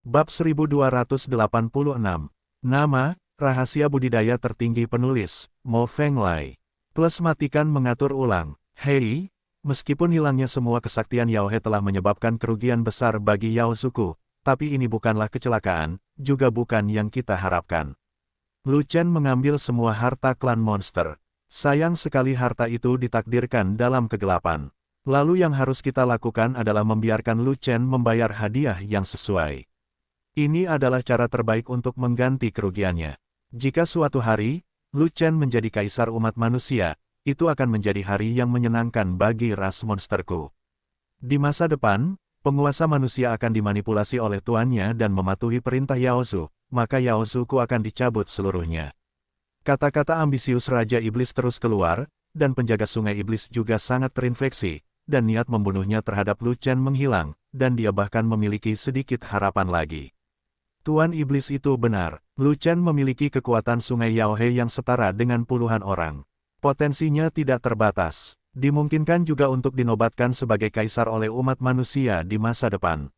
Bab 1286. Nama, rahasia budidaya tertinggi penulis, Mo Fenglai. Plus matikan mengatur ulang. Hei, meskipun hilangnya semua kesaktian Yaohe telah menyebabkan kerugian besar bagi Yaozuku, tapi ini bukanlah kecelakaan, juga bukan yang kita harapkan. Lu Chen mengambil semua harta klan monster. Sayang sekali harta itu ditakdirkan dalam kegelapan. Lalu yang harus kita lakukan adalah membiarkan Lu Chen membayar hadiah yang sesuai. Ini adalah cara terbaik untuk mengganti kerugiannya. Jika suatu hari, Lu Chen menjadi kaisar umat manusia, itu akan menjadi hari yang menyenangkan bagi ras monsterku. Di masa depan, penguasa manusia akan dimanipulasi oleh tuannya dan mematuhi perintah Yaozu, maka Yaozuku akan dicabut seluruhnya. Kata-kata ambisius Raja Iblis terus keluar, dan penjaga sungai iblis juga sangat terinfeksi, dan niat membunuhnya terhadap Lu Chen menghilang, dan dia bahkan memiliki sedikit harapan lagi. Tuan Iblis itu benar, Lu Chen memiliki kekuatan sungai Yaohe yang setara dengan puluhan orang. Potensinya tidak terbatas, dimungkinkan juga untuk dinobatkan sebagai kaisar oleh umat manusia di masa depan.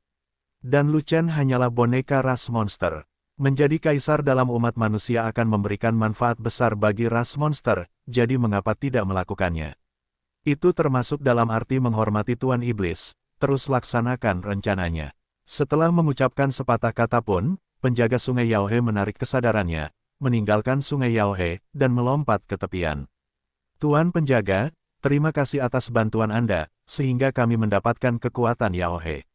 Dan Lu Chen hanyalah boneka ras monster. Menjadi kaisar dalam umat manusia akan memberikan manfaat besar bagi ras monster, jadi mengapa tidak melakukannya? Itu termasuk dalam arti menghormati Tuan Iblis, terus laksanakan rencananya. Setelah mengucapkan sepatah kata pun, penjaga sungai Yaohe menarik kesadarannya, meninggalkan sungai Yaohe, dan melompat ke tepian. Tuan penjaga, terima kasih atas bantuan Anda, sehingga kami mendapatkan kekuatan Yaohe.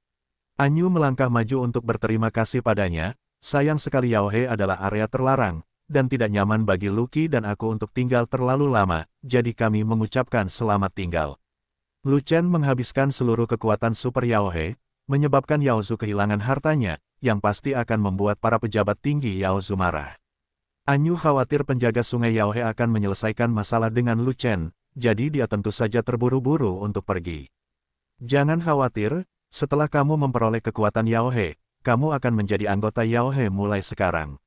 Anyu melangkah maju untuk berterima kasih padanya, sayang sekali Yaohe adalah area terlarang, dan tidak nyaman bagi Lucky dan aku untuk tinggal terlalu lama, jadi kami mengucapkan selamat tinggal. Lu Chen menghabiskan seluruh kekuatan super Yaohe, menyebabkan Yaozu kehilangan hartanya, yang pasti akan membuat para pejabat tinggi Yaozu marah. Anyu khawatir penjaga sungai Yaohe akan menyelesaikan masalah dengan Lu Chen, jadi dia tentu saja terburu-buru untuk pergi. Jangan khawatir, setelah kamu memperoleh kekuatan Yaohe, kamu akan menjadi anggota Yaohe mulai sekarang.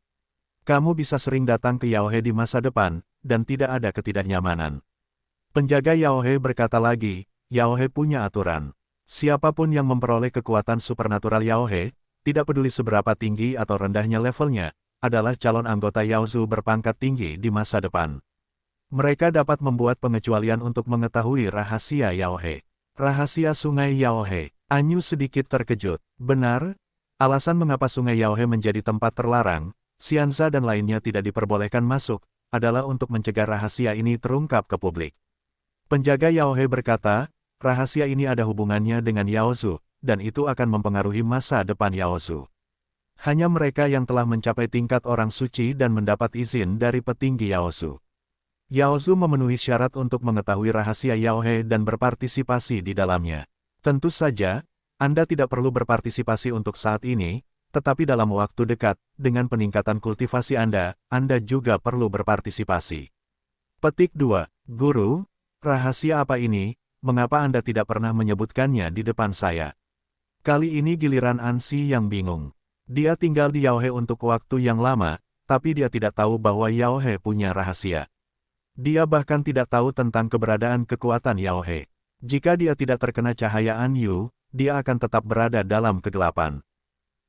Kamu bisa sering datang ke Yaohe di masa depan, dan tidak ada ketidaknyamanan. Penjaga Yaohe berkata lagi, Yaohe punya aturan. Siapapun yang memperoleh kekuatan supernatural Yaohe, tidak peduli seberapa tinggi atau rendahnya levelnya, adalah calon anggota Yaozu berpangkat tinggi di masa depan. Mereka dapat membuat pengecualian untuk mengetahui rahasia Yaohe. Rahasia sungai Yaohe. Anyu sedikit terkejut. Benar? Alasan mengapa sungai Yaohe menjadi tempat terlarang, Xianza dan lainnya tidak diperbolehkan masuk, adalah untuk mencegah rahasia ini terungkap ke publik. Penjaga Yaohe berkata, rahasia ini ada hubungannya dengan Yaozu, dan itu akan mempengaruhi masa depan Yaozu. Hanya mereka yang telah mencapai tingkat orang suci dan mendapat izin dari petinggi Yaozu. Yaozu memenuhi syarat untuk mengetahui rahasia Yaohe dan berpartisipasi di dalamnya. Tentu saja, Anda tidak perlu berpartisipasi untuk saat ini, tetapi dalam waktu dekat, dengan peningkatan kultivasi Anda juga perlu berpartisipasi. Petik 2. Guru, rahasia apa ini? Mengapa Anda tidak pernah menyebutkannya di depan saya? Kali ini giliran Ansi yang bingung. Dia tinggal di Yaohe untuk waktu yang lama, tapi dia tidak tahu bahwa Yaohe punya rahasia. Dia bahkan tidak tahu tentang keberadaan kekuatan Yaohe. Jika dia tidak terkena cahaya Anyu, dia akan tetap berada dalam kegelapan.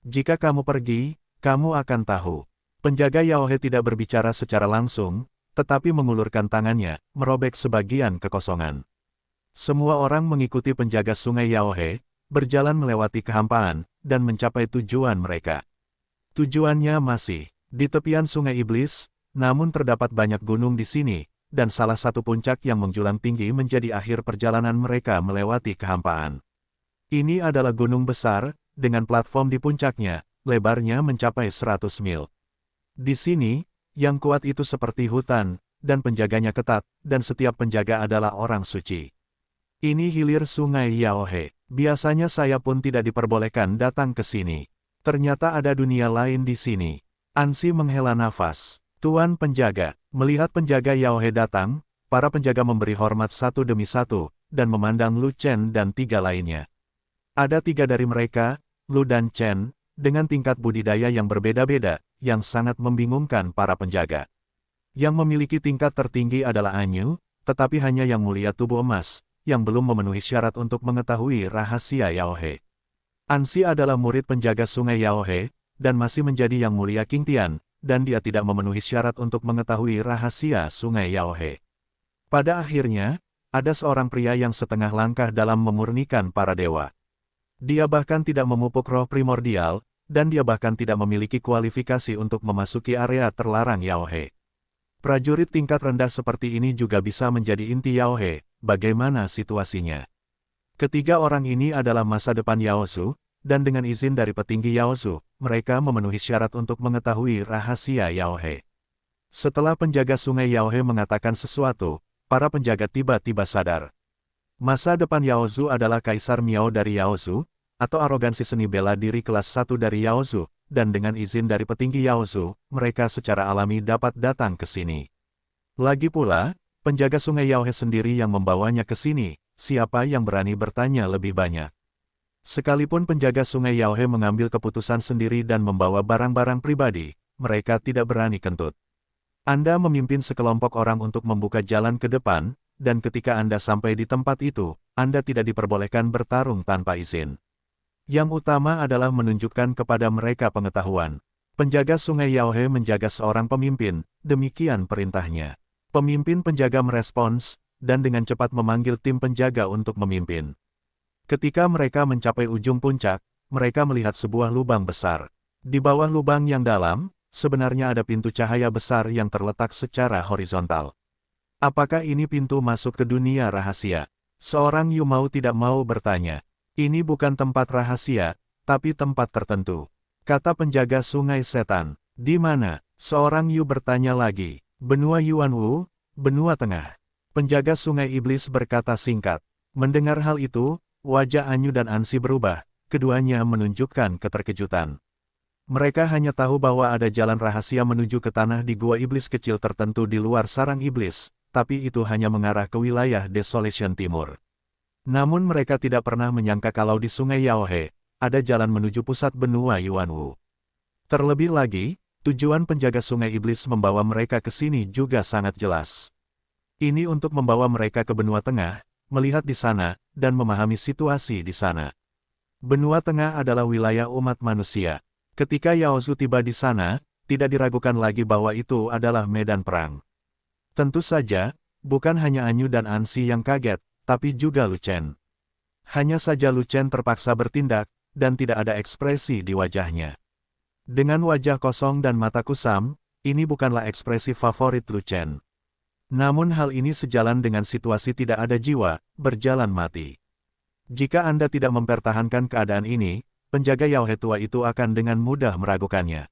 Jika kamu pergi, kamu akan tahu. Penjaga Yaohe tidak berbicara secara langsung, tetapi mengulurkan tangannya, merobek sebagian kekosongan. Semua orang mengikuti penjaga sungai Yaohe, berjalan melewati kehampaan, dan mencapai tujuan mereka. Tujuannya masih di tepian sungai iblis, namun terdapat banyak gunung di sini, dan salah satu puncak yang menjulang tinggi menjadi akhir perjalanan mereka melewati kehampaan. Ini adalah gunung besar, dengan platform di puncaknya, lebarnya mencapai 100 mil. Di sini, yang kuat itu seperti hutan, dan penjaganya ketat, dan setiap penjaga adalah orang suci. Ini hilir sungai Yaohe. Biasanya saya pun tidak diperbolehkan datang ke sini. Ternyata ada dunia lain di sini. Ansi menghela nafas. Tuan penjaga, melihat penjaga Yaohe datang, para penjaga memberi hormat satu demi satu, dan memandang Lu Chen dan 3 lainnya. Ada 3 dari mereka, Lu dan Chen, dengan tingkat budidaya yang berbeda-beda, yang sangat membingungkan para penjaga. Yang memiliki tingkat tertinggi adalah Anyu, tetapi hanya yang mulia tubuh emas, yang belum memenuhi syarat untuk mengetahui rahasia Yaohe. Ansi adalah murid penjaga sungai Yaohe, dan masih menjadi Yang Mulia King Tian, dan dia tidak memenuhi syarat untuk mengetahui rahasia Sungai Yaohe. Pada akhirnya, ada seorang pria yang setengah langkah dalam memurnikan para dewa. Dia bahkan tidak memupuk roh primordial, dan dia bahkan tidak memiliki kualifikasi untuk memasuki area terlarang Yaohe. Prajurit tingkat rendah seperti ini juga bisa menjadi inti Yaohe. Bagaimana situasinya? Ketiga orang ini adalah masa depan Yaozu, dan dengan izin dari petinggi Yaozu, mereka memenuhi syarat untuk mengetahui rahasia Yaohe. Setelah penjaga Sungai Yaohe mengatakan sesuatu, para penjaga tiba-tiba sadar. Masa depan Yaozu adalah Kaisar Miao dari Yaozu, atau arogansi seni bela diri kelas 1 dari Yaozu, dan dengan izin dari petinggi Yaozu, mereka secara alami dapat datang ke sini. Lagi pula, penjaga Sungai Yaohe sendiri yang membawanya ke sini, siapa yang berani bertanya lebih banyak? Sekalipun penjaga Sungai Yaohe mengambil keputusan sendiri dan membawa barang-barang pribadi, mereka tidak berani kentut. Anda memimpin sekelompok orang untuk membuka jalan ke depan, dan ketika Anda sampai di tempat itu, Anda tidak diperbolehkan bertarung tanpa izin. Yang utama adalah menunjukkan kepada mereka pengetahuan. Penjaga Sungai Yaohe menjaga seorang pemimpin, demikian perintahnya. Pemimpin penjaga merespons, dan dengan cepat memanggil tim penjaga untuk memimpin. Ketika mereka mencapai ujung puncak, mereka melihat sebuah lubang besar. Di bawah lubang yang dalam, sebenarnya ada pintu cahaya besar yang terletak secara horizontal. Apakah ini pintu masuk ke dunia rahasia? Seorang Yu mau tidak mau bertanya. Ini bukan tempat rahasia, tapi tempat tertentu. Kata penjaga Sungai Setan. Di mana? Seorang Yu bertanya lagi. Benua Yuanwu, benua tengah. Penjaga Sungai Iblis berkata singkat. Mendengar hal itu, wajah Anyu dan Ansi berubah, keduanya menunjukkan keterkejutan. Mereka hanya tahu bahwa ada jalan rahasia menuju ke tanah di gua iblis kecil tertentu di luar sarang iblis, tapi itu hanya mengarah ke wilayah Desolation Timur. Namun mereka tidak pernah menyangka kalau di Sungai Yaohe, ada jalan menuju pusat benua Yuanwu. Terlebih lagi, tujuan penjaga Sungai Iblis membawa mereka ke sini juga sangat jelas. Ini untuk membawa mereka ke benua tengah, melihat di sana, dan memahami situasi di sana. Benua tengah adalah wilayah umat manusia. Ketika Yaozu tiba di sana, tidak diragukan lagi bahwa itu adalah medan perang. Tentu saja, bukan hanya Anyu dan Ansi yang kaget, tapi juga Lu Chen. Hanya saja Lu Chen terpaksa bertindak, dan tidak ada ekspresi di wajahnya. Dengan wajah kosong dan mata kusam, ini bukanlah ekspresi favorit Lu Chen. Namun hal ini sejalan dengan situasi tidak ada jiwa, berjalan mati. Jika Anda tidak mempertahankan keadaan ini, penjaga Yaohe tua itu akan dengan mudah meragukannya.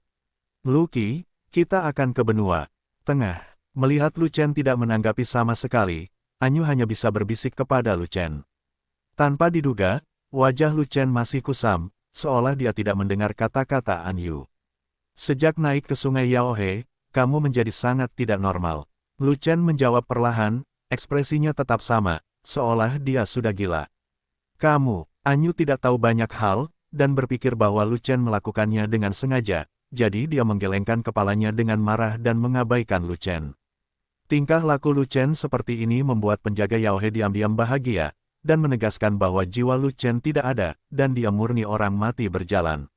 Luki, kita akan ke benua tengah. Melihat Lu Chen tidak menanggapi sama sekali, Anyu hanya bisa berbisik kepada Lu Chen. Tanpa diduga, wajah Lu Chen masih kusam, seolah dia tidak mendengar kata-kata Anyu. Sejak naik ke Sungai Yaohe, kamu menjadi sangat tidak normal. Lu Chen menjawab perlahan, ekspresinya tetap sama, seolah dia sudah gila. Kamu, Anyu tidak tahu banyak hal, dan berpikir bahwa Lu Chen melakukannya dengan sengaja, jadi dia menggelengkan kepalanya dengan marah dan mengabaikan Lu Chen. Tingkah laku Lu Chen seperti ini membuat penjaga Yaohe diam-diam bahagia, dan menegaskan bahwa jiwa Lu Chen tidak ada, dan dia murni orang mati berjalan.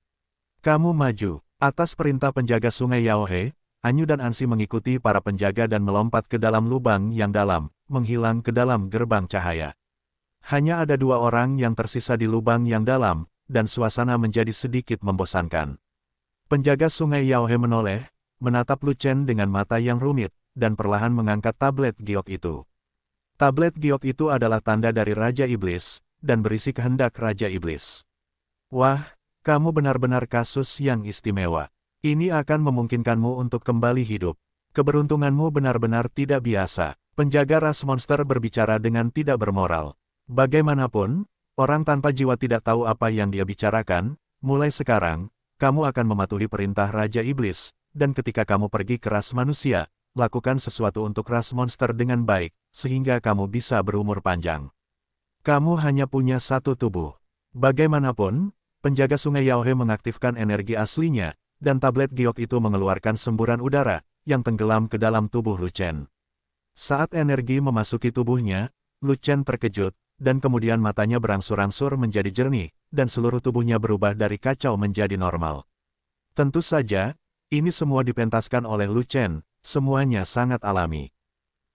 Kamu maju. Atas perintah penjaga Sungai Yaohe, Anyu dan Ansi mengikuti para penjaga dan melompat ke dalam lubang yang dalam, menghilang ke dalam gerbang cahaya. Hanya ada dua orang yang tersisa di lubang yang dalam, dan suasana menjadi sedikit membosankan. Penjaga Sungai Yaohe menoleh, menatap Lu Chen dengan mata yang rumit, dan perlahan mengangkat tablet giok itu. Tablet giok itu adalah tanda dari Raja Iblis, dan berisi kehendak Raja Iblis. Wah, kamu benar-benar kasus yang istimewa. Ini akan memungkinkanmu untuk kembali hidup. Keberuntunganmu benar-benar tidak biasa. Penjaga ras monster berbicara dengan tidak bermoral. Bagaimanapun, orang tanpa jiwa tidak tahu apa yang dia bicarakan. Mulai sekarang, kamu akan mematuhi perintah Raja Iblis, dan ketika kamu pergi ke ras manusia, lakukan sesuatu untuk ras monster dengan baik, sehingga kamu bisa berumur panjang. Kamu hanya punya satu tubuh. Bagaimanapun, penjaga Sungai Yaohe mengaktifkan energi aslinya, dan tablet giok itu mengeluarkan semburan udara, yang tenggelam ke dalam tubuh Lu Chen. Saat energi memasuki tubuhnya, Lu Chen terkejut, dan kemudian matanya berangsur-angsur menjadi jernih, dan seluruh tubuhnya berubah dari kacau menjadi normal. Tentu saja, ini semua dipentaskan oleh Lu Chen, semuanya sangat alami.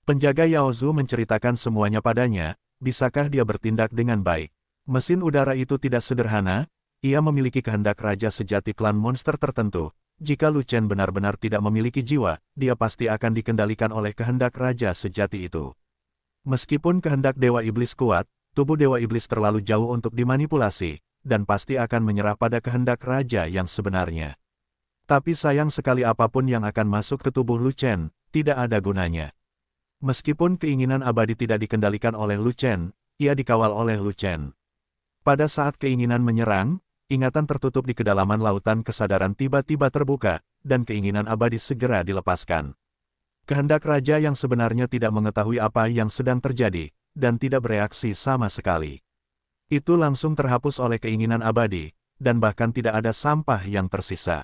Penjaga Yao Zhu menceritakan semuanya padanya, bisakah dia bertindak dengan baik? Mesin udara itu tidak sederhana, ia memiliki kehendak raja sejati klan monster tertentu. Jika Lu Chen benar-benar tidak memiliki jiwa, dia pasti akan dikendalikan oleh kehendak raja sejati itu. Meskipun kehendak Dewa Iblis kuat, tubuh Dewa Iblis terlalu jauh untuk dimanipulasi, dan pasti akan menyerah pada kehendak raja yang sebenarnya. Tapi sayang sekali apapun yang akan masuk ke tubuh Lu Chen, tidak ada gunanya. Meskipun keinginan abadi tidak dikendalikan oleh Lu Chen, ia dikawal oleh Lu Chen. Pada saat keinginan menyerang, ingatan tertutup di kedalaman lautan kesadaran tiba-tiba terbuka, dan keinginan abadi segera dilepaskan. Kehendak raja yang sebenarnya tidak mengetahui apa yang sedang terjadi, dan tidak bereaksi sama sekali. Itu langsung terhapus oleh keinginan abadi, dan bahkan tidak ada sampah yang tersisa.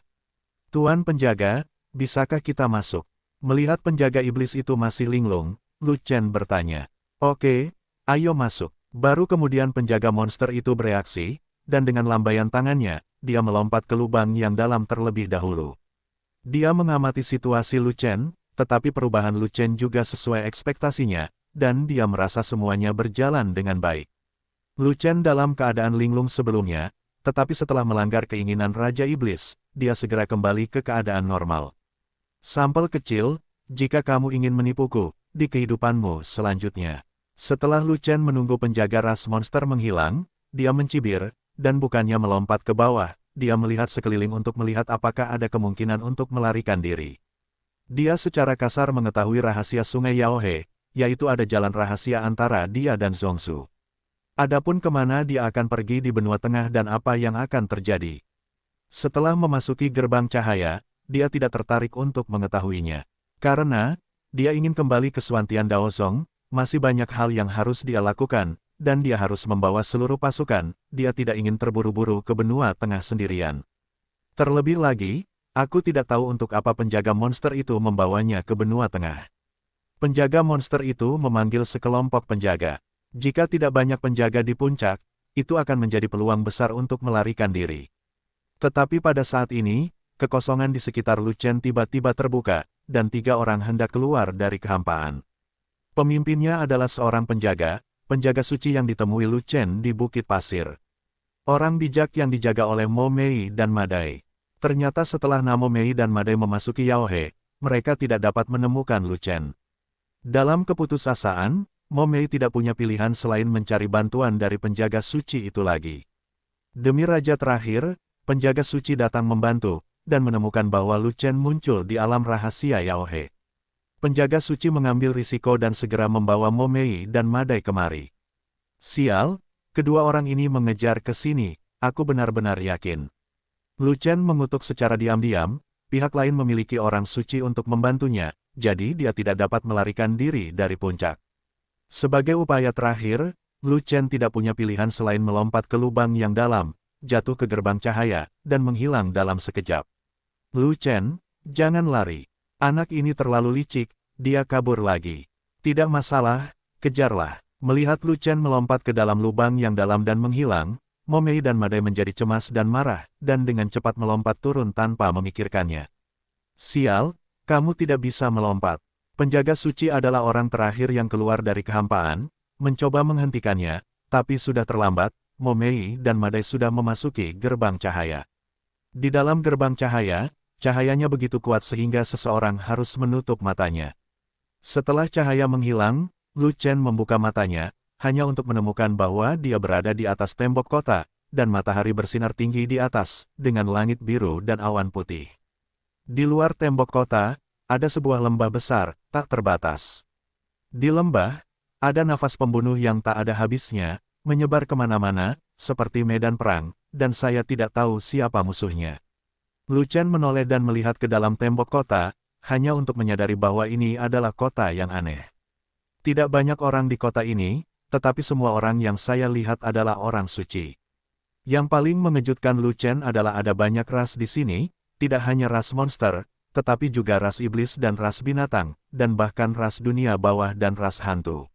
Tuan penjaga, bisakah kita masuk? Melihat penjaga iblis itu masih linglung, Lu Chen bertanya. Oke, ayo masuk. Baru kemudian penjaga monster itu bereaksi, dan dengan lambaian tangannya, dia melompat ke lubang yang dalam terlebih dahulu. Dia mengamati situasi Lu Chen, tetapi perubahan Lu Chen juga sesuai ekspektasinya, dan dia merasa semuanya berjalan dengan baik. Lu Chen dalam keadaan linglung sebelumnya, tetapi setelah melanggar keinginan Raja Iblis, dia segera kembali ke keadaan normal. Sampel kecil, jika kamu ingin menipuku, di kehidupanmu selanjutnya. Setelah Lu Chen menunggu penjaga ras monster menghilang, dia mencibir, dan bukannya melompat ke bawah, dia melihat sekeliling untuk melihat apakah ada kemungkinan untuk melarikan diri. Dia secara kasar mengetahui rahasia sungai Yaohe, yaitu ada jalan rahasia antara dia dan Zhongsu. Adapun kemana dia akan pergi di benua tengah dan apa yang akan terjadi. Setelah memasuki gerbang cahaya, dia tidak tertarik untuk mengetahuinya. Karena, dia ingin kembali ke Suantian Daozong, masih banyak hal yang harus dia lakukan, dan dia harus membawa seluruh pasukan, dia tidak ingin terburu-buru ke benua tengah sendirian. Terlebih lagi, aku tidak tahu untuk apa penjaga monster itu membawanya ke benua tengah. Penjaga monster itu memanggil sekelompok penjaga. Jika tidak banyak penjaga di puncak, itu akan menjadi peluang besar untuk melarikan diri. Tetapi pada saat ini, kekosongan di sekitar Lu Chen tiba-tiba terbuka, dan 3 orang hendak keluar dari kehampaan. Pemimpinnya adalah seorang penjaga suci yang ditemui Lu Chen di Bukit Pasir. Orang bijak yang dijaga oleh Mo Mei dan Madai. Ternyata setelah Namo Mei dan Madai memasuki Yaohe, mereka tidak dapat menemukan Lu Chen. Dalam keputusasaan, Mo Mei tidak punya pilihan selain mencari bantuan dari penjaga suci itu lagi. Demi raja terakhir, penjaga suci datang membantu, dan menemukan bahwa Lu Chen muncul di alam rahasia Yaohe. Penjaga suci mengambil risiko dan segera membawa Mo Mei dan Madai kemari. Sial, kedua orang ini mengejar ke sini, aku benar-benar yakin. Lu Chen mengutuk secara diam-diam, pihak lain memiliki orang suci untuk membantunya, jadi dia tidak dapat melarikan diri dari puncak. Sebagai upaya terakhir, Lu Chen tidak punya pilihan selain melompat ke lubang yang dalam, jatuh ke gerbang cahaya, dan menghilang dalam sekejap. Lu Chen, jangan lari. Anak ini terlalu licik, dia kabur lagi. Tidak masalah, kejarlah. Melihat Lu Chen melompat ke dalam lubang yang dalam dan menghilang, Mo Mei dan Madai menjadi cemas dan marah, dan dengan cepat melompat turun tanpa memikirkannya. Sial, kamu tidak bisa melompat. Penjaga suci adalah orang terakhir yang keluar dari kehampaan, mencoba menghentikannya, tapi sudah terlambat, Mo Mei dan Madai sudah memasuki gerbang cahaya. Di dalam gerbang cahaya, cahayanya begitu kuat sehingga seseorang harus menutup matanya. Setelah cahaya menghilang, Lu Chen membuka matanya, hanya untuk menemukan bahwa dia berada di atas tembok kota, dan matahari bersinar tinggi di atas, dengan langit biru dan awan putih. Di luar tembok kota, ada sebuah lembah besar, tak terbatas. Di lembah, ada nafas pembunuh yang tak ada habisnya, menyebar kemana-mana, seperti medan perang, dan saya tidak tahu siapa musuhnya. Lu Chen menoleh dan melihat ke dalam tembok kota, hanya untuk menyadari bahwa ini adalah kota yang aneh. Tidak banyak orang di kota ini, tetapi semua orang yang saya lihat adalah orang suci. Yang paling mengejutkan Lu Chen adalah ada banyak ras di sini, tidak hanya ras monster, tetapi juga ras iblis dan ras binatang, dan bahkan ras dunia bawah dan ras hantu.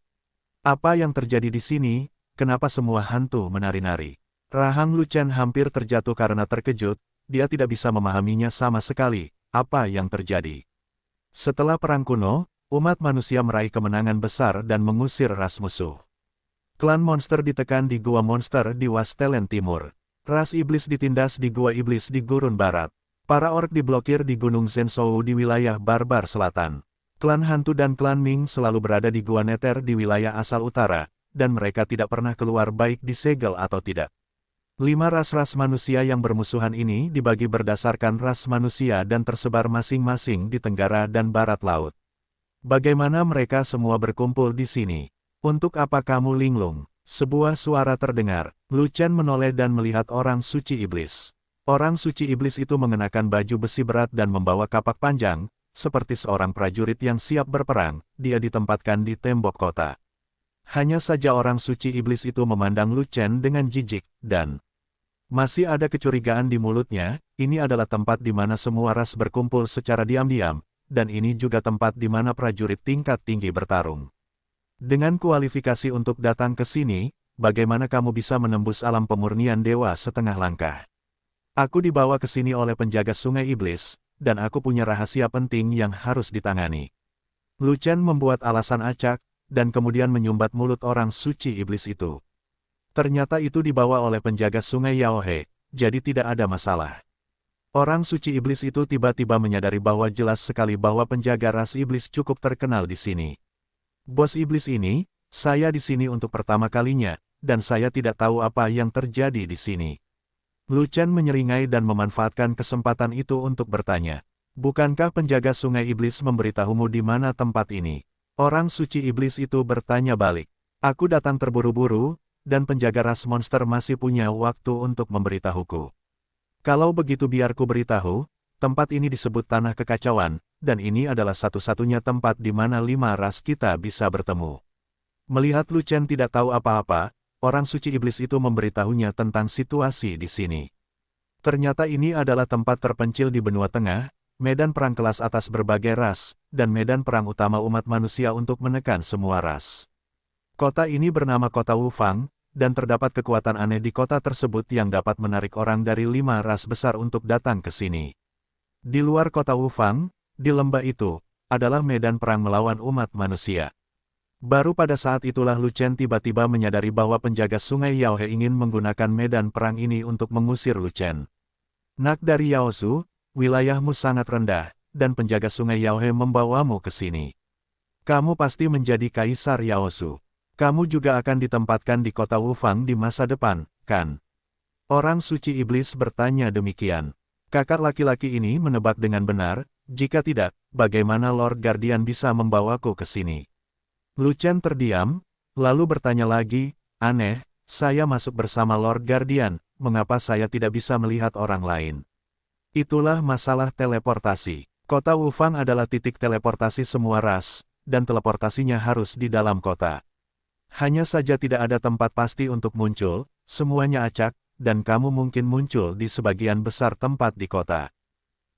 Apa yang terjadi di sini? Kenapa semua hantu menari-nari? Rahang Lu Chen hampir terjatuh karena terkejut, dia tidak bisa memahaminya sama sekali, apa yang terjadi. Setelah Perang Kuno, umat manusia meraih kemenangan besar dan mengusir ras musuh. Klan monster ditekan di Gua Monster di Wastelen Timur. Ras iblis ditindas di Gua Iblis di Gurun Barat. Para orc diblokir di Gunung Zensou di wilayah Barbar Selatan. Klan Hantu dan Klan Ming selalu berada di Gua Nether di wilayah asal utara, dan mereka tidak pernah keluar baik disegel atau tidak. 5 ras-ras manusia yang bermusuhan ini dibagi berdasarkan ras manusia dan tersebar masing-masing di tenggara dan barat laut. Bagaimana mereka semua berkumpul di sini? Untuk apa kamu linglung? Sebuah suara terdengar. Lu Chen menoleh dan melihat orang suci iblis. Orang suci iblis itu mengenakan baju besi berat dan membawa kapak panjang, seperti seorang prajurit yang siap berperang. Dia ditempatkan di tembok kota. Hanya saja orang suci iblis itu memandang Lu Chen dengan jijik, dan masih ada kecurigaan di mulutnya. Ini adalah tempat di mana semua ras berkumpul secara diam-diam, dan ini juga tempat di mana prajurit tingkat tinggi bertarung. Dengan kualifikasi untuk datang ke sini, bagaimana kamu bisa menembus alam pemurnian dewa setengah langkah? Aku dibawa ke sini oleh penjaga sungai iblis, dan aku punya rahasia penting yang harus ditangani. Lu Chen membuat alasan acak, dan kemudian menyumbat mulut orang suci iblis itu. Ternyata itu dibawa oleh penjaga sungai Yaohe, jadi tidak ada masalah. Orang suci iblis itu tiba-tiba menyadari bahwa jelas sekali bahwa penjaga ras iblis cukup terkenal di sini. Bos iblis ini, saya di sini untuk pertama kalinya, dan saya tidak tahu apa yang terjadi di sini. Lu Chen menyeringai dan memanfaatkan kesempatan itu untuk bertanya. Bukankah penjaga sungai iblis memberitahumu di mana tempat ini? Orang suci iblis itu bertanya balik. Aku datang terburu-buru, dan penjaga ras monster masih punya waktu untuk memberitahuku. Kalau begitu biar ku beritahu, tempat ini disebut Tanah Kekacauan, dan ini adalah satu-satunya tempat di mana 5 ras kita bisa bertemu. Melihat Lu Chen tidak tahu apa-apa, orang suci iblis itu memberitahunya tentang situasi di sini. Ternyata ini adalah tempat terpencil di benua tengah, medan perang kelas atas berbagai ras, dan medan perang utama umat manusia untuk menekan semua ras. Kota ini bernama Kota Wufang, dan terdapat kekuatan aneh di kota tersebut yang dapat menarik orang dari 5 ras besar untuk datang ke sini. Di luar Kota Wufang, di lembah itu, adalah medan perang melawan umat manusia. Baru pada saat itulah Lu Chen tiba-tiba menyadari bahwa penjaga sungai Yaohe ingin menggunakan medan perang ini untuk mengusir Lu Chen. Nak dari Yaosu, wilayahmu sangat rendah, dan penjaga sungai Yaohe membawamu ke sini. Kamu pasti menjadi Kaisar Yaosu. Kamu juga akan ditempatkan di kota Wufang di masa depan, kan? Orang suci iblis bertanya demikian. Kakak laki-laki ini menebak dengan benar, jika tidak, bagaimana Lord Guardian bisa membawaku ke sini? Lu Chen terdiam, lalu bertanya lagi, aneh, saya masuk bersama Lord Guardian, mengapa saya tidak bisa melihat orang lain? Itulah masalah teleportasi. Kota Wufang adalah titik teleportasi semua ras, dan teleportasinya harus di dalam kota. Hanya saja tidak ada tempat pasti untuk muncul, semuanya acak, dan kamu mungkin muncul di sebagian besar tempat di kota.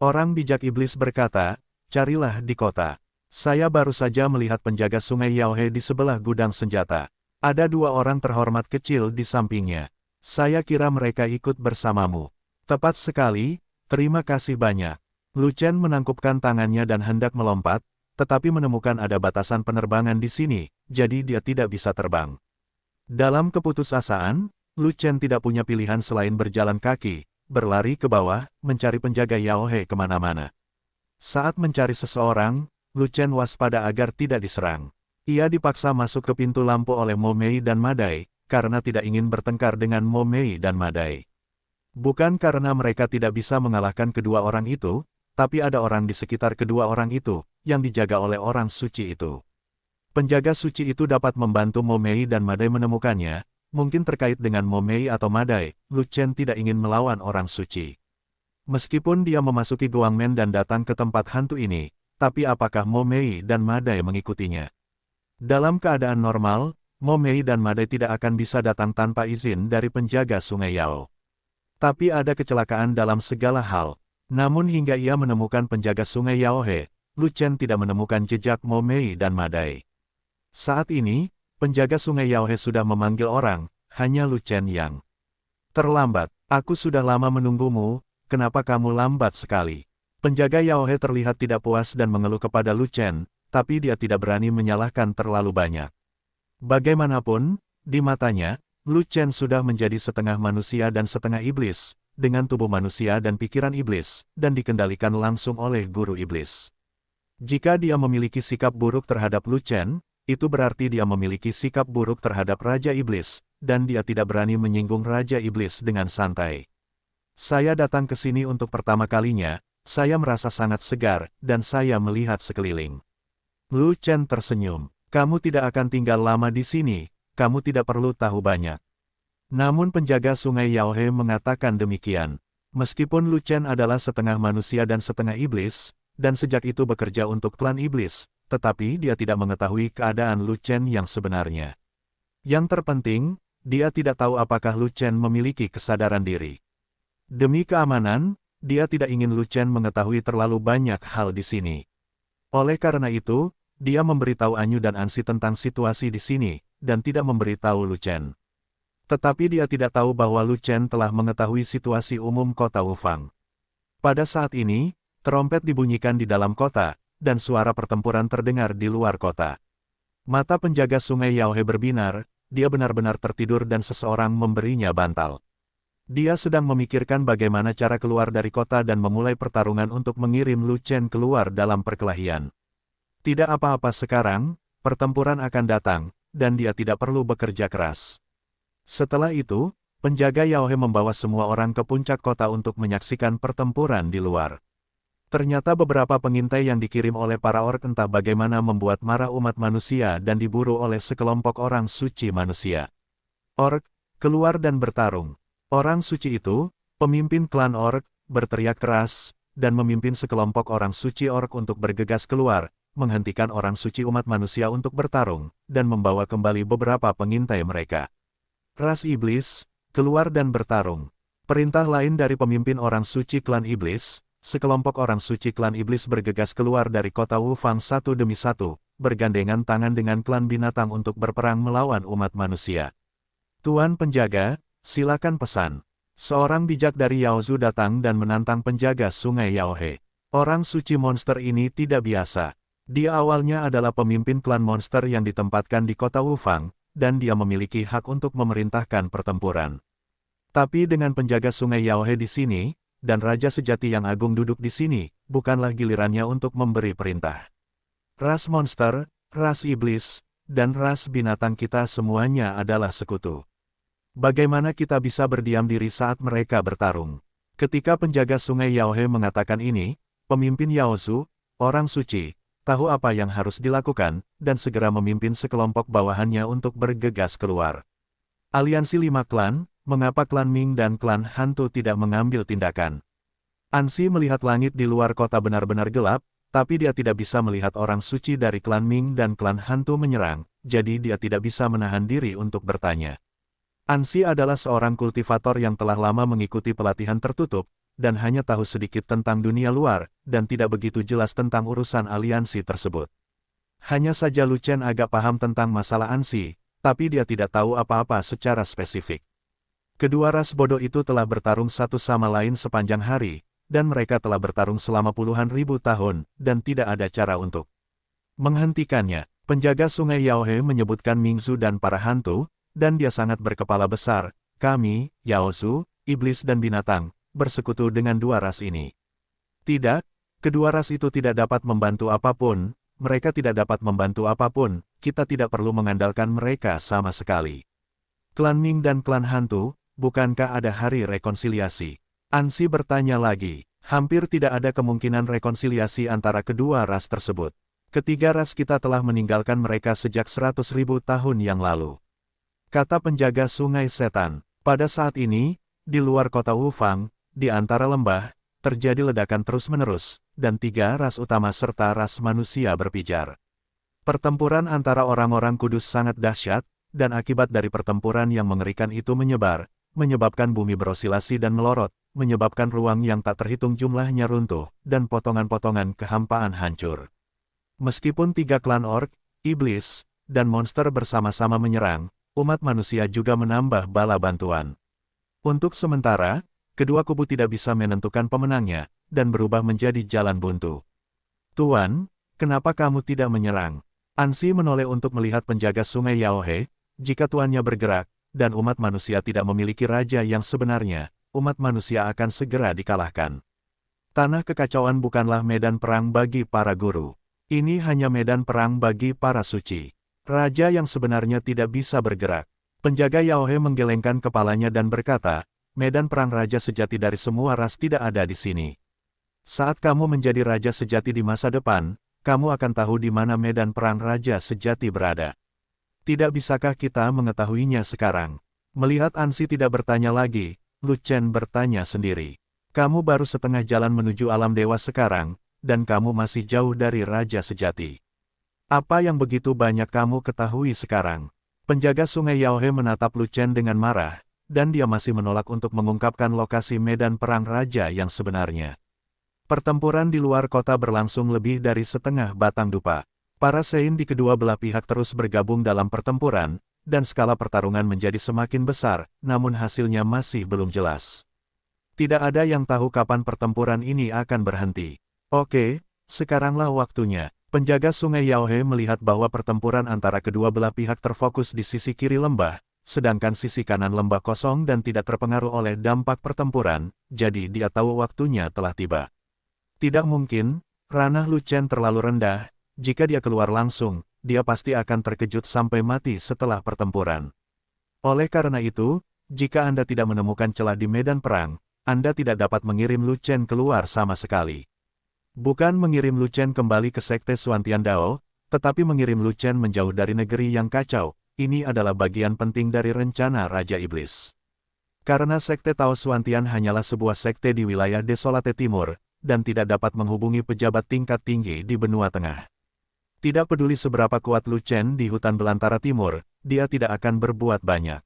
Orang bijak iblis berkata, carilah di kota. Saya baru saja melihat penjaga sungai Yaohe di sebelah gudang senjata. Ada 2 orang terhormat kecil di sampingnya. Saya kira mereka ikut bersamamu. Tepat sekali, terima kasih banyak. Lu Chen menangkupkan tangannya dan hendak melompat, tetapi menemukan ada batasan penerbangan di sini, jadi dia tidak bisa terbang. Dalam keputusasaan, Lu Chen tidak punya pilihan selain berjalan kaki, berlari ke bawah, mencari penjaga Yaohe kemana-mana. Saat mencari seseorang, Lu Chen waspada agar tidak diserang. Ia dipaksa masuk ke pintu lampu oleh Mo Mei dan Madai, karena tidak ingin bertengkar dengan Mo Mei dan Madai. Bukan karena mereka tidak bisa mengalahkan kedua orang itu, tapi ada orang di sekitar kedua orang itu, yang dijaga oleh orang suci itu. Penjaga suci itu dapat membantu Mo Mei dan Madai menemukannya, mungkin terkait dengan Mo Mei atau Madai, Lu Chen tidak ingin melawan orang suci. Meskipun dia memasuki Guangmen dan datang ke tempat hantu ini, tapi apakah Mo Mei dan Madai mengikutinya? Dalam keadaan normal, Mo Mei dan Madai tidak akan bisa datang tanpa izin dari penjaga sungai Yao. Tapi ada kecelakaan dalam segala hal. Namun hingga ia menemukan penjaga sungai Yaohe, Lu Chen tidak menemukan jejak Mo Mei dan Madai. Saat ini, penjaga sungai Yaohe sudah memanggil orang, hanya Lu Chen yang terlambat. Aku sudah lama menunggumu, kenapa kamu lambat sekali? Penjaga Yao He terlihat tidak puas dan mengeluh kepada Lu Chen, tapi dia tidak berani menyalahkan terlalu banyak. Bagaimanapun, di matanya, Lu Chen sudah menjadi setengah manusia dan setengah iblis, dengan tubuh manusia dan pikiran iblis, dan dikendalikan langsung oleh guru iblis. Jika dia memiliki sikap buruk terhadap Lu Chen, itu berarti dia memiliki sikap buruk terhadap Raja Iblis, dan dia tidak berani menyinggung Raja Iblis dengan santai. Saya datang ke sini untuk pertama kalinya, saya merasa sangat segar, dan saya melihat sekeliling. Lu Chen tersenyum. Kamu tidak akan tinggal lama di sini, kamu tidak perlu tahu banyak. Namun penjaga sungai Yao He mengatakan demikian. Meskipun Lu Chen adalah setengah manusia dan setengah iblis, dan sejak itu bekerja untuk klan iblis, tetapi dia tidak mengetahui keadaan Lu Chen yang sebenarnya. Yang terpenting, dia tidak tahu apakah Lu Chen memiliki kesadaran diri. Demi keamanan, dia tidak ingin Lu Chen mengetahui terlalu banyak hal di sini. Oleh karena itu, dia memberitahu Anyu dan Ansi tentang situasi di sini, dan tidak memberitahu Lu Chen. Tetapi dia tidak tahu bahwa Lu Chen telah mengetahui situasi umum kota Wufang. Pada saat ini, trompet dibunyikan di dalam kota, dan suara pertempuran terdengar di luar kota. Mata penjaga sungai Yao He berbinar, dia benar-benar tertidur dan seseorang memberinya bantal. Dia sedang memikirkan bagaimana cara keluar dari kota dan memulai pertarungan untuk mengirim Lu Chen keluar dalam perkelahian. Tidak apa-apa sekarang, pertempuran akan datang, dan dia tidak perlu bekerja keras. Setelah itu, penjaga Yao He membawa semua orang ke puncak kota untuk menyaksikan pertempuran di luar. Ternyata beberapa pengintai yang dikirim oleh para orc entah bagaimana membuat marah umat manusia dan diburu oleh sekelompok orang suci manusia. Orc, keluar dan bertarung. Orang suci itu, pemimpin klan orc, berteriak keras, dan memimpin sekelompok orang suci orc untuk bergegas keluar, menghentikan orang suci umat manusia untuk bertarung, dan membawa kembali beberapa pengintai mereka. Ras iblis, keluar dan bertarung. Perintah lain dari pemimpin orang suci klan iblis, sekelompok orang suci klan iblis bergegas keluar dari kota Wufang satu demi satu, bergandengan tangan dengan klan binatang untuk berperang melawan umat manusia. Tuan penjaga, silakan pesan. Seorang bijak dari Yaozu datang dan menantang penjaga sungai Yao He. Orang suci monster ini tidak biasa. Dia awalnya adalah pemimpin klan monster yang ditempatkan di kota Wufang, dan dia memiliki hak untuk memerintahkan pertempuran. Tapi dengan penjaga sungai Yao He di sini, dan Raja Sejati yang agung duduk di sini, bukanlah gilirannya untuk memberi perintah. Ras monster, ras iblis, dan ras binatang kita semuanya adalah sekutu. Bagaimana kita bisa berdiam diri saat mereka bertarung? Ketika penjaga sungai Yao He mengatakan ini, pemimpin Yaozu, orang suci, tahu apa yang harus dilakukan, dan segera memimpin sekelompok bawahannya untuk bergegas keluar. Aliansi 5 klan, mengapa klan Ming dan klan Hantu tidak mengambil tindakan? Ansi melihat langit di luar kota benar-benar gelap, tapi dia tidak bisa melihat orang suci dari klan Ming dan klan Hantu menyerang, jadi dia tidak bisa menahan diri untuk bertanya. Ansi adalah seorang kultivator yang telah lama mengikuti pelatihan tertutup, dan hanya tahu sedikit tentang dunia luar, dan tidak begitu jelas tentang urusan aliansi tersebut. Hanya saja Lu Chen agak paham tentang masalah Ansi, tapi dia tidak tahu apa-apa secara spesifik. Kedua ras bodoh itu telah bertarung satu sama lain sepanjang hari, dan mereka telah bertarung selama puluhan ribu tahun, dan tidak ada cara untuk menghentikannya. Penjaga sungai Yao He menyebutkan Mingzu dan para hantu, dan dia sangat berkepala besar. Kami, Yaozu, iblis dan binatang, bersekutu dengan dua ras ini. Tidak, kedua ras itu tidak dapat membantu apapun, mereka tidak dapat membantu apapun, kita tidak perlu mengandalkan mereka sama sekali. Klan Ming dan klan hantu, bukankah ada hari rekonsiliasi? Ansi bertanya lagi. Hampir tidak ada kemungkinan rekonsiliasi antara kedua ras tersebut. Ketiga ras kita telah meninggalkan mereka sejak 100.000 tahun yang lalu. Kata penjaga sungai setan. Pada saat ini, di luar kota Wufang, di antara lembah, terjadi ledakan terus-menerus, dan tiga ras utama serta ras manusia berpijar. Pertempuran antara orang-orang kudus sangat dahsyat, dan akibat dari pertempuran yang mengerikan itu menyebabkan bumi berosilasi dan melorot, menyebabkan ruang yang tak terhitung jumlahnya runtuh, dan potongan-potongan kehampaan hancur. Meskipun tiga klan orc, iblis, dan monster bersama-sama menyerang, umat manusia juga menambah bala bantuan. Untuk sementara, kedua kubu tidak bisa menentukan pemenangnya, dan berubah menjadi jalan buntu. Tuan, kenapa kamu tidak menyerang? Ansi menoleh untuk melihat penjaga sungai Yaohe. Jika tuannya bergerak, dan umat manusia tidak memiliki raja yang sebenarnya, umat manusia akan segera dikalahkan. Tanah kekacauan bukanlah medan perang bagi para guru. Ini hanya medan perang bagi para suci. Raja yang sebenarnya tidak bisa bergerak. Penjaga Yaohe menggelengkan kepalanya dan berkata, medan perang raja sejati dari semua ras tidak ada di sini. Saat kamu menjadi raja sejati di masa depan, kamu akan tahu di mana medan perang raja sejati berada. Tidak bisakah kita mengetahuinya sekarang? Melihat Ansi tidak bertanya lagi, Lu Chen bertanya sendiri. Kamu baru setengah jalan menuju alam dewa sekarang, dan kamu masih jauh dari raja sejati. Apa yang begitu banyak kamu ketahui sekarang? Penjaga sungai Yaohe menatap Lu Chen dengan marah, dan dia masih menolak untuk mengungkapkan lokasi medan perang raja yang sebenarnya. Pertempuran di luar kota berlangsung lebih dari setengah batang dupa. Para Sein di kedua belah pihak terus bergabung dalam pertempuran, dan skala pertarungan menjadi semakin besar, namun hasilnya masih belum jelas. Tidak ada yang tahu kapan pertempuran ini akan berhenti. Oke, sekaranglah waktunya. Penjaga sungai Yaohe melihat bahwa pertempuran antara kedua belah pihak terfokus di sisi kiri lembah, sedangkan sisi kanan lembah kosong dan tidak terpengaruh oleh dampak pertempuran, jadi dia tahu waktunya telah tiba. Tidak mungkin, ranah Lu Chen terlalu rendah, jika dia keluar langsung, dia pasti akan terkejut sampai mati setelah pertempuran. Oleh karena itu, jika Anda tidak menemukan celah di medan perang, Anda tidak dapat mengirim Lu Chen keluar sama sekali. Bukan mengirim Lu Chen kembali ke Sekte Xuantian Dao, tetapi mengirim Lu Chen menjauh dari negeri yang kacau. Ini adalah bagian penting dari rencana Raja Iblis. Karena Sekte Tao Xuantian hanyalah sebuah sekte di wilayah Desolate Timur, dan tidak dapat menghubungi pejabat tingkat tinggi di benua tengah. Tidak peduli seberapa kuat Lu Chen di hutan belantara timur, dia tidak akan berbuat banyak.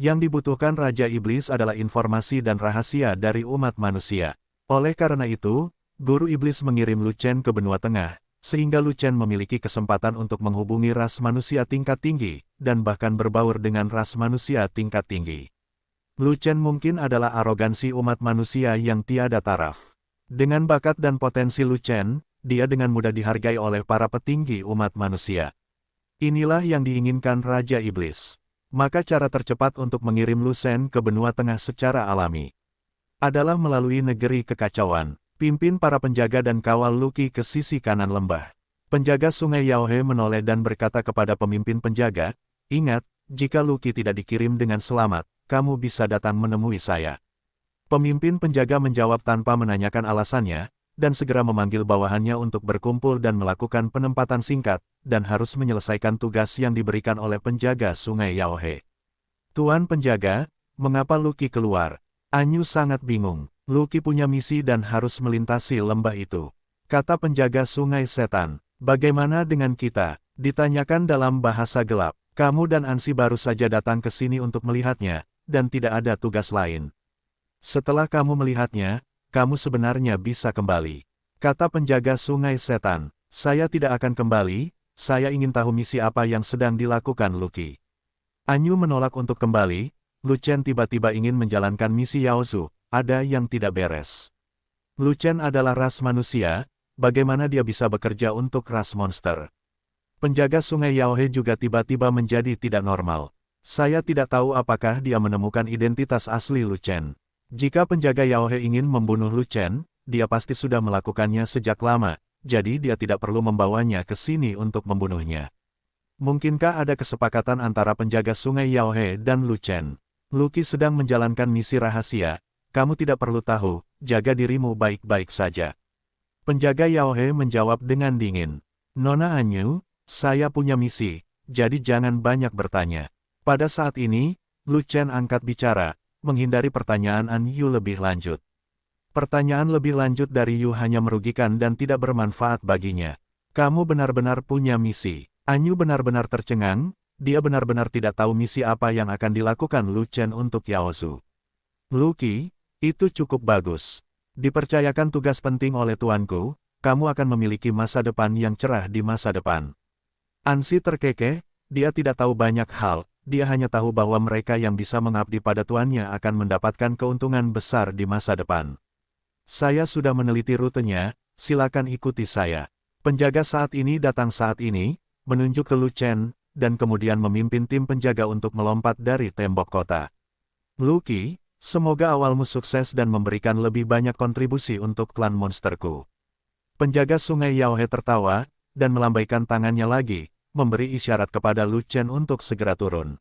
Yang dibutuhkan Raja Iblis adalah informasi dan rahasia dari umat manusia. Oleh karena itu, Guru Iblis mengirim Lu Chen ke benua tengah, sehingga Lu Chen memiliki kesempatan untuk menghubungi ras manusia tingkat tinggi, dan bahkan berbaur dengan ras manusia tingkat tinggi. Lu Chen mungkin adalah arogansi umat manusia yang tiada taraf. Dengan bakat dan potensi Lu Chen, dia dengan mudah dihargai oleh para petinggi umat manusia. Inilah yang diinginkan Raja Iblis. Maka cara tercepat untuk mengirim Lu Chen ke benua tengah secara alami adalah melalui negeri kekacauan. Pimpin para penjaga dan kawal Lucky ke sisi kanan lembah. Penjaga sungai Yaohe menoleh dan berkata kepada pemimpin penjaga, ingat, jika Lucky tidak dikirim dengan selamat, kamu bisa datang menemui saya. Pemimpin penjaga menjawab tanpa menanyakan alasannya, dan segera memanggil bawahannya untuk berkumpul dan melakukan penempatan singkat, dan harus menyelesaikan tugas yang diberikan oleh penjaga sungai Yaohe. Tuan penjaga, mengapa Lucky keluar? Anyu sangat bingung. Lucky punya misi dan harus melintasi lembah itu. Kata penjaga sungai setan, bagaimana dengan kita? Ditanyakan dalam bahasa gelap. Kamu dan Ansi baru saja datang ke sini untuk melihatnya, dan tidak ada tugas lain. Setelah kamu melihatnya, kamu sebenarnya bisa kembali. Kata penjaga sungai setan, saya tidak akan kembali, saya ingin tahu misi apa yang sedang dilakukan Lucky. Anyu menolak untuk kembali, Lu Chen tiba-tiba ingin menjalankan misi Yaozu, ada yang tidak beres. Lu Chen adalah ras manusia, bagaimana dia bisa bekerja untuk ras monster? Penjaga sungai Yaohe juga tiba-tiba menjadi tidak normal. Saya tidak tahu apakah dia menemukan identitas asli Lu Chen. Jika penjaga Yaohe ingin membunuh Lu Chen, dia pasti sudah melakukannya sejak lama, jadi dia tidak perlu membawanya ke sini untuk membunuhnya. Mungkinkah ada kesepakatan antara penjaga sungai Yaohe dan Lu Chen? Lucky sedang menjalankan misi rahasia, kamu tidak perlu tahu, jaga dirimu baik-baik saja. Penjaga Yaohe menjawab dengan dingin. Nona Anyu, saya punya misi, jadi jangan banyak bertanya. Pada saat ini, Lu Chen angkat bicara, menghindari pertanyaan Anyu lebih lanjut. Pertanyaan lebih lanjut dari Yu hanya merugikan dan tidak bermanfaat baginya. Kamu benar-benar punya misi. Anyu benar-benar tercengang, dia benar-benar tidak tahu misi apa yang akan dilakukan Lu Chen untuk Yaozu. Lucky, itu cukup bagus. Dipercayakan tugas penting oleh tuanku, kamu akan memiliki masa depan yang cerah di masa depan. Ansi terkekeh, dia tidak tahu banyak hal, dia hanya tahu bahwa mereka yang bisa mengabdi pada tuannya akan mendapatkan keuntungan besar di masa depan. Saya sudah meneliti rutenya, silakan ikuti saya. Penjaga saat ini datang saat ini, menunjuk ke Lu Chen, dan kemudian memimpin tim penjaga untuk melompat dari tembok kota. Lucky, semoga awalmu sukses dan memberikan lebih banyak kontribusi untuk klan monsterku. Penjaga sungai Yaohe tertawa, dan melambaikan tangannya lagi, memberi isyarat kepada Lu Chen untuk segera turun.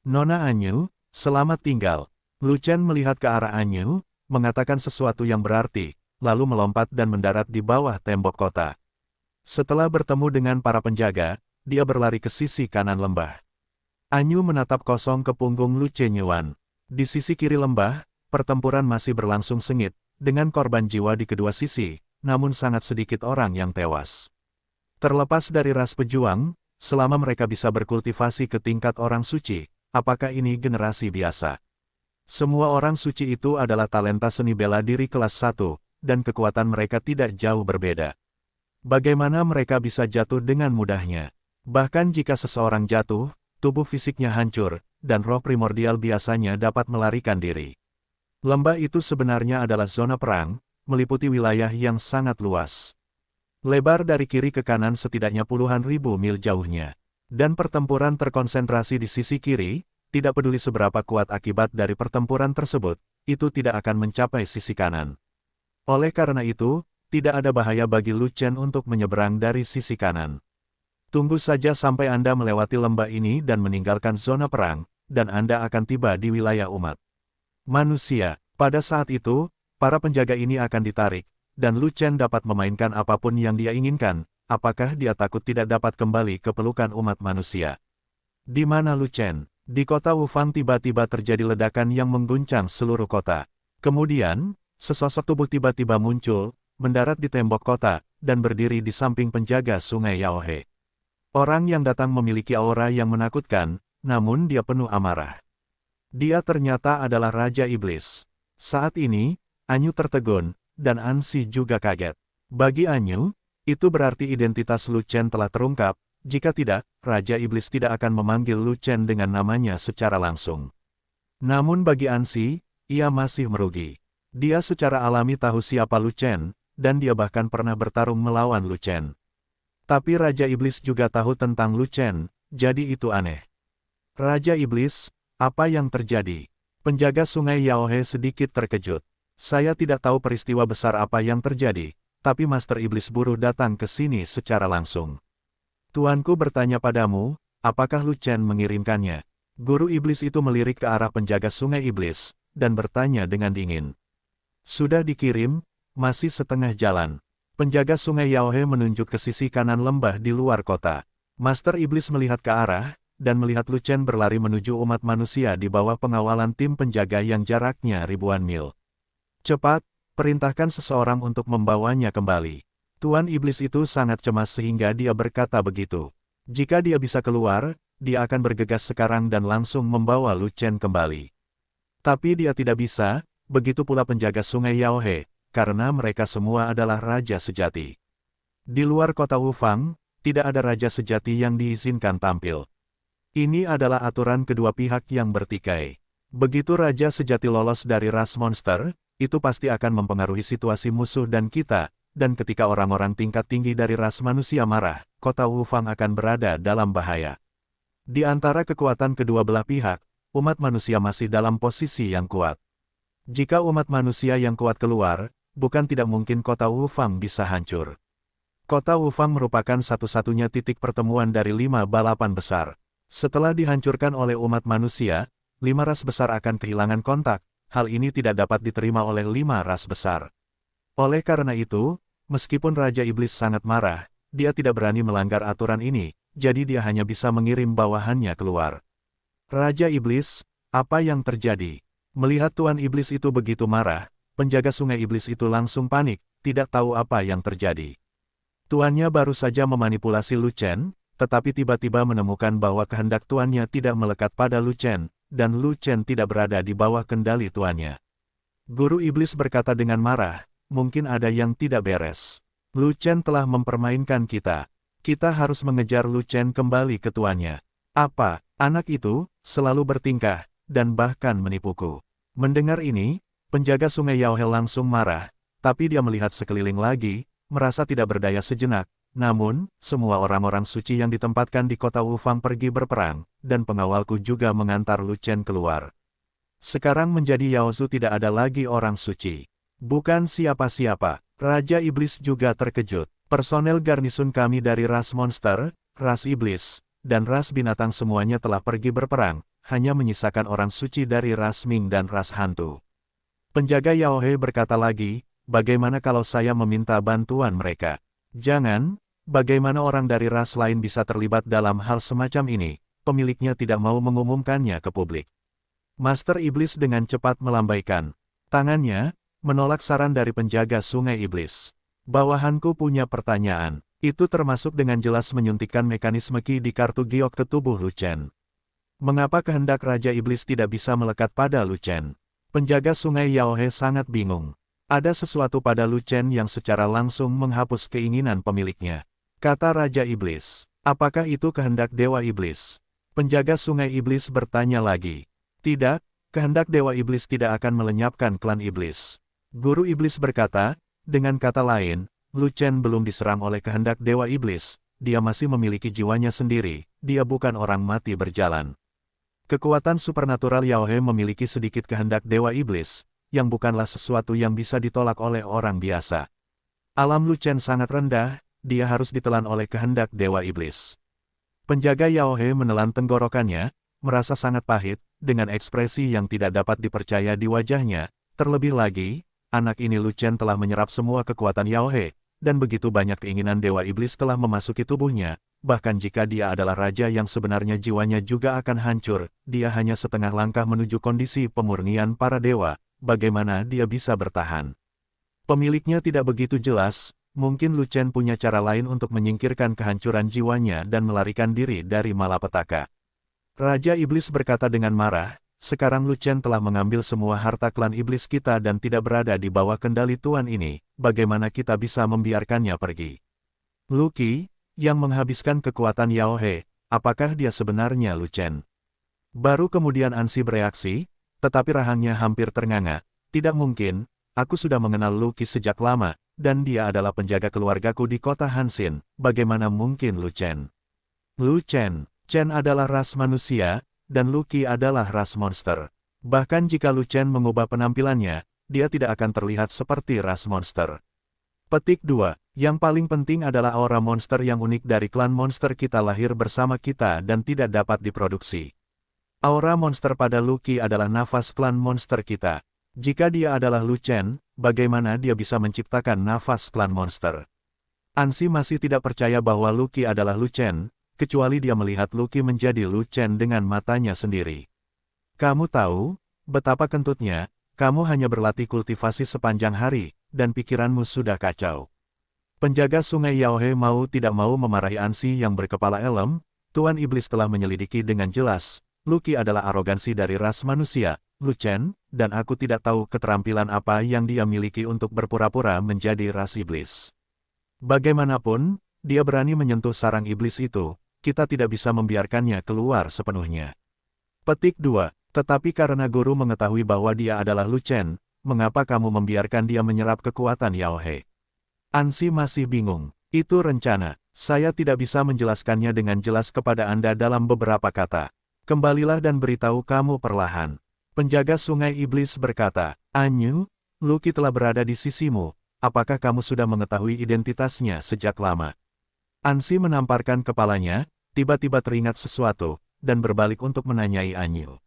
Nona Anyu, selamat tinggal. Lu Chen melihat ke arah Anyu, mengatakan sesuatu yang berarti, lalu melompat dan mendarat di bawah tembok kota. Setelah bertemu dengan para penjaga, dia berlari ke sisi kanan lembah. Anyu menatap kosong ke punggung Lu Chenyuan. Di sisi kiri lembah, pertempuran masih berlangsung sengit, dengan korban jiwa di kedua sisi, namun sangat sedikit orang yang tewas. Terlepas dari ras pejuang, selama mereka bisa berkultivasi ke tingkat orang suci, apakah ini generasi biasa? Semua orang suci itu adalah talenta seni bela diri kelas 1, dan kekuatan mereka tidak jauh berbeda. Bagaimana mereka bisa jatuh dengan mudahnya? Bahkan jika seseorang jatuh, tubuh fisiknya hancur, dan roh primordial biasanya dapat melarikan diri. Lembah itu sebenarnya adalah zona perang, meliputi wilayah yang sangat luas. Lebar dari kiri ke kanan setidaknya puluhan ribu mil jauhnya. Dan pertempuran terkonsentrasi di sisi kiri, tidak peduli seberapa kuat akibat dari pertempuran tersebut, itu tidak akan mencapai sisi kanan. Oleh karena itu, tidak ada bahaya bagi Lu Chen untuk menyeberang dari sisi kanan. Tunggu saja sampai Anda melewati lembah ini dan meninggalkan zona perang, dan Anda akan tiba di wilayah umat manusia. Pada saat itu, para penjaga ini akan ditarik, dan Lu Chen dapat memainkan apapun yang dia inginkan. Apakah dia takut tidak dapat kembali ke pelukan umat manusia? Di mana Lu Chen? Di kota Wufang tiba-tiba terjadi ledakan yang mengguncang seluruh kota. Kemudian, sesosok tubuh tiba-tiba muncul, mendarat di tembok kota, dan berdiri di samping penjaga sungai Yaohe. Orang yang datang memiliki aura yang menakutkan, namun dia penuh amarah. Dia ternyata adalah Raja Iblis. Saat ini, Anyu tertegun, dan Ansi juga kaget. Bagi Anyu, itu berarti identitas Lu Chen telah terungkap, jika tidak, Raja Iblis tidak akan memanggil Lu Chen dengan namanya secara langsung. Namun bagi Ansi, ia masih merugi. Dia secara alami tahu siapa Lu Chen, dan dia bahkan pernah bertarung melawan Lu Chen. Tapi Raja Iblis juga tahu tentang Lu Chen, jadi itu aneh. Raja Iblis, apa yang terjadi? Penjaga sungai Yaohe sedikit terkejut. Saya tidak tahu peristiwa besar apa yang terjadi, tapi Master Iblis Buruh datang ke sini secara langsung. Tuanku bertanya padamu, apakah Lu Chen mengirimkannya? Guru Iblis itu melirik ke arah penjaga sungai Iblis, dan bertanya dengan dingin. Sudah dikirim, masih setengah jalan. Penjaga sungai Yaohe menunjuk ke sisi kanan lembah di luar kota. Master Iblis melihat ke arah, dan melihat Lu Chen berlari menuju umat manusia di bawah pengawalan tim penjaga yang jaraknya ribuan mil. Cepat, perintahkan seseorang untuk membawanya kembali. Tuan Iblis itu sangat cemas sehingga dia berkata begitu. Jika dia bisa keluar, dia akan bergegas sekarang dan langsung membawa Lu Chen kembali. Tapi dia tidak bisa, begitu pula penjaga sungai Yaohe, karena mereka semua adalah raja sejati. Di luar kota Wufang, tidak ada raja sejati yang diizinkan tampil. Ini adalah aturan kedua pihak yang bertikai. Begitu raja sejati lolos dari ras monster, itu pasti akan mempengaruhi situasi musuh dan kita, dan ketika orang-orang tingkat tinggi dari ras manusia marah, kota Wufang akan berada dalam bahaya. Di antara kekuatan kedua belah pihak, umat manusia masih dalam posisi yang kuat. Jika umat manusia yang kuat keluar, bukan tidak mungkin kota Wufang bisa hancur. Kota Wufang merupakan satu-satunya titik pertemuan dari 5 balapan besar. Setelah dihancurkan oleh umat manusia, 5 ras besar akan kehilangan kontak. Hal ini tidak dapat diterima oleh 5 ras besar. Oleh karena itu, meskipun Raja Iblis sangat marah, dia tidak berani melanggar aturan ini, jadi dia hanya bisa mengirim bawahannya keluar. Raja Iblis, apa yang terjadi? Melihat Tuan Iblis itu begitu marah, penjaga sungai Iblis itu langsung panik, tidak tahu apa yang terjadi. Tuannya baru saja memanipulasi Lu Chen, tetapi tiba-tiba menemukan bahwa kehendak tuannya tidak melekat pada Lu Chen, dan Lu Chen tidak berada di bawah kendali tuannya. Guru Iblis berkata dengan marah, mungkin ada yang tidak beres. Lu Chen telah mempermainkan kita. Kita harus mengejar Lu Chen kembali ke tuannya. Apa Anak itu selalu bertingkah, dan bahkan menipuku. Mendengar ini, penjaga sungai Yaohe langsung marah, tapi dia melihat sekeliling lagi, merasa tidak berdaya sejenak. Namun, semua orang-orang suci yang ditempatkan di kota Wufang pergi berperang, dan pengawalku juga mengantar Lu Chen keluar. Sekarang menjadi Yaozu tidak ada lagi orang suci. Bukan siapa-siapa, Raja Iblis juga terkejut. Personel garnisun kami dari ras monster, ras iblis, dan ras binatang semuanya telah pergi berperang, hanya menyisakan orang suci dari ras Ming dan ras hantu. Penjaga Yaohe berkata lagi, bagaimana kalau saya meminta bantuan mereka? Jangan, bagaimana orang dari ras lain bisa terlibat dalam hal semacam ini? Pemiliknya tidak mau mengumumkannya ke publik. Master Iblis dengan cepat melambaikan tangannya, menolak saran dari penjaga sungai iblis. Bawahanku punya pertanyaan. Itu termasuk dengan jelas menyuntikkan mekanisme Qi di kartu giok ke tubuh Lu Chen. Mengapa kehendak Raja Iblis tidak bisa melekat pada Lu Chen? Penjaga sungai Yaohe sangat bingung. Ada sesuatu pada Lu Chen yang secara langsung menghapus keinginan pemiliknya. Kata Raja Iblis, apakah itu kehendak Dewa Iblis? Penjaga sungai Iblis bertanya lagi. Tidak, kehendak Dewa Iblis tidak akan melenyapkan klan Iblis. Guru Iblis berkata, dengan kata lain, Lu Chen belum diserang oleh kehendak Dewa Iblis, dia masih memiliki jiwanya sendiri, dia bukan orang mati berjalan. Kekuatan supernatural Yaohe memiliki sedikit kehendak Dewa Iblis, yang bukanlah sesuatu yang bisa ditolak oleh orang biasa. Alam Lu Chen sangat rendah, dia harus ditelan oleh kehendak Dewa Iblis. Penjaga Yaohe menelan tenggorokannya, merasa sangat pahit, dengan ekspresi yang tidak dapat dipercaya di wajahnya. Terlebih lagi, anak ini Lu Chen telah menyerap semua kekuatan Yaohe, dan begitu banyak keinginan Dewa Iblis telah memasuki tubuhnya. Bahkan jika dia adalah raja yang sebenarnya jiwanya juga akan hancur, dia hanya setengah langkah menuju kondisi pemurnian para dewa, bagaimana dia bisa bertahan? Pemiliknya tidak begitu jelas, mungkin Lu Chen punya cara lain untuk menyingkirkan kehancuran jiwanya dan melarikan diri dari malapetaka. Raja Iblis berkata dengan marah, sekarang Lu Chen telah mengambil semua harta klan iblis kita dan tidak berada di bawah kendali tuan ini, bagaimana kita bisa membiarkannya pergi? Lu Qi, yang menghabiskan kekuatan Yaohe, apakah dia sebenarnya Lu Chen? Baru kemudian Ansi bereaksi, tetapi rahangnya hampir ternganga. Tidak mungkin, aku sudah mengenal Lu Qi sejak lama, dan dia adalah penjaga keluargaku di kota Hanxin, bagaimana mungkin Lu Chen? Lu Chen adalah ras manusia, dan Lu Qi adalah ras monster. Bahkan jika Lu Chen mengubah penampilannya, dia tidak akan terlihat seperti ras monster. Petik 2. Yang paling penting adalah aura monster yang unik dari klan monster kita lahir bersama kita dan tidak dapat diproduksi. Aura monster pada Lu Qi adalah nafas klan monster kita. Jika dia adalah Lu Chen, bagaimana dia bisa menciptakan nafas klan monster? Ansi masih tidak percaya bahwa Lu Qi adalah Lu Chen, kecuali dia melihat Lu Qi menjadi Lu Chen dengan matanya sendiri. Kamu tahu, betapa kentutnya, kamu hanya berlatih kultivasi sepanjang hari, dan pikiranmu sudah kacau. Penjaga sungai Yaohe mau tidak mau memarahi Ansi yang berkepala elem. Tuan Iblis telah menyelidiki dengan jelas, Lu Qi adalah arogansi dari ras manusia, Lu Chen, dan aku tidak tahu keterampilan apa yang dia miliki untuk berpura-pura menjadi ras iblis. Bagaimanapun, dia berani menyentuh sarang iblis itu, kita tidak bisa membiarkannya keluar sepenuhnya. Petik 2. Tetapi karena guru mengetahui bahwa dia adalah Lu Chen, mengapa kamu membiarkan dia menyerap kekuatan Yaohe? Ansi masih bingung. Itu rencana. Saya tidak bisa menjelaskannya dengan jelas kepada Anda dalam beberapa kata. Kembalilah dan beritahu kamu perlahan. Penjaga sungai iblis berkata, Anyu, Lu Qi telah berada di sisimu. Apakah kamu sudah mengetahui identitasnya sejak lama? Ansi menamparkan kepalanya, tiba-tiba teringat sesuatu, dan berbalik untuk menanyai Anyu.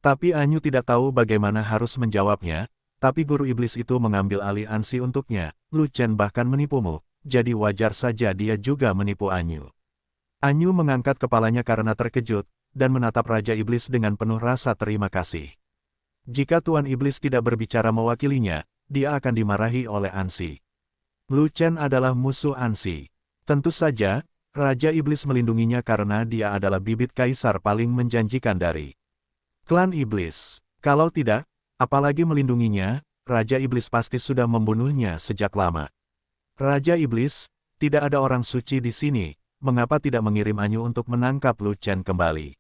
Tapi Anyu tidak tahu bagaimana harus menjawabnya. Tapi guru iblis itu mengambil alih Ansi untuknya. Lu Chen bahkan menipumu, jadi wajar saja dia juga menipu Anyu. Anyu mengangkat kepalanya karena terkejut, dan menatap Raja Iblis dengan penuh rasa terima kasih. Jika Tuan Iblis tidak berbicara mewakilinya, dia akan dimarahi oleh Ansi. Lu Chen adalah musuh Ansi. Tentu saja, Raja Iblis melindunginya karena dia adalah bibit kaisar paling menjanjikan dari klan Iblis. Kalau tidak, apalagi melindunginya, Raja Iblis pasti sudah membunuhnya sejak lama. Raja Iblis, tidak ada orang suci di sini, mengapa tidak mengirim Anyu untuk menangkap Lu Chen kembali?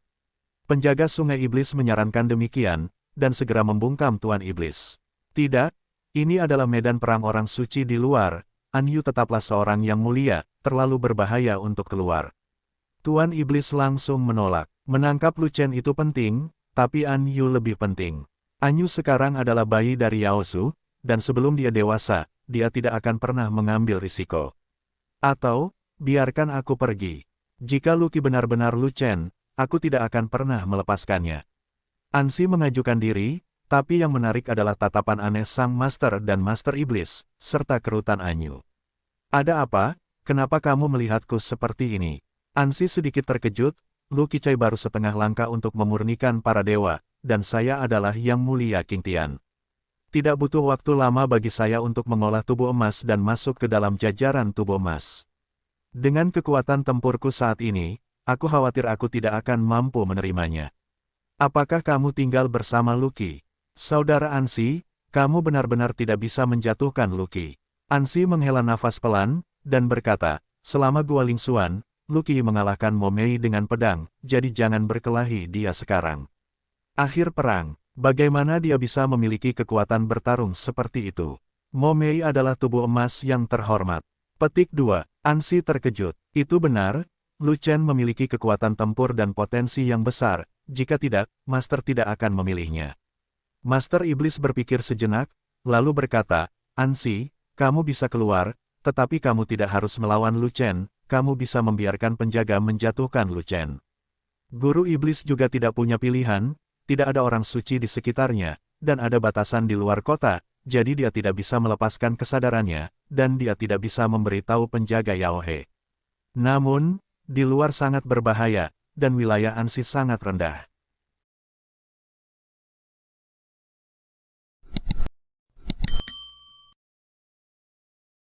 Penjaga Sungai Iblis menyarankan demikian, dan segera membungkam Tuan Iblis. Tidak, ini adalah medan perang orang suci di luar, Anyu tetaplah seorang yang mulia, terlalu berbahaya untuk keluar. Tuan Iblis langsung menolak. Menangkap Lu Chen itu penting, tapi Anyu lebih penting. Anyu sekarang adalah bayi dari Yaosu, dan sebelum dia dewasa, dia tidak akan pernah mengambil risiko. Atau, biarkan aku pergi. Jika Lucky benar-benar Lu Chen, aku tidak akan pernah melepaskannya. Ansi mengajukan diri, tapi yang menarik adalah tatapan aneh Sang Master dan Master Iblis, serta kerutan Anyu. Ada apa? Kenapa kamu melihatku seperti ini? Ansi sedikit terkejut, Lucky Chai baru setengah langkah untuk memurnikan para dewa, dan saya adalah Yang Mulia King Tian. Tidak butuh waktu lama bagi saya untuk mengolah tubuh emas dan masuk ke dalam jajaran tubuh emas. Dengan kekuatan tempurku saat ini, aku khawatir aku tidak akan mampu menerimanya. Apakah kamu tinggal bersama Lucky? Saudara Ansi, kamu benar-benar tidak bisa menjatuhkan Lucky. Ansi menghela nafas pelan, dan berkata, selama Gua Lingxuan, Lucky mengalahkan Mo Mei dengan pedang, jadi jangan berkelahi dia sekarang. Akhir perang. Bagaimana dia bisa memiliki kekuatan bertarung seperti itu? Mo Mei adalah tubuh emas yang terhormat. Petik 2. Ansi terkejut. Itu benar, Lu Chen memiliki kekuatan tempur dan potensi yang besar, jika tidak, Master tidak akan memilihnya. Master Iblis berpikir sejenak, lalu berkata, Ansi, kamu bisa keluar, tetapi kamu tidak harus melawan Lu Chen, kamu bisa membiarkan penjaga menjatuhkan Lu Chen. Guru Iblis juga tidak punya pilihan, tidak ada orang suci di sekitarnya, dan ada batasan di luar kota, jadi dia tidak bisa melepaskan kesadarannya, dan dia tidak bisa memberitahu penjaga Yao He. Namun, di luar sangat berbahaya, dan wilayah Ansi sangat rendah.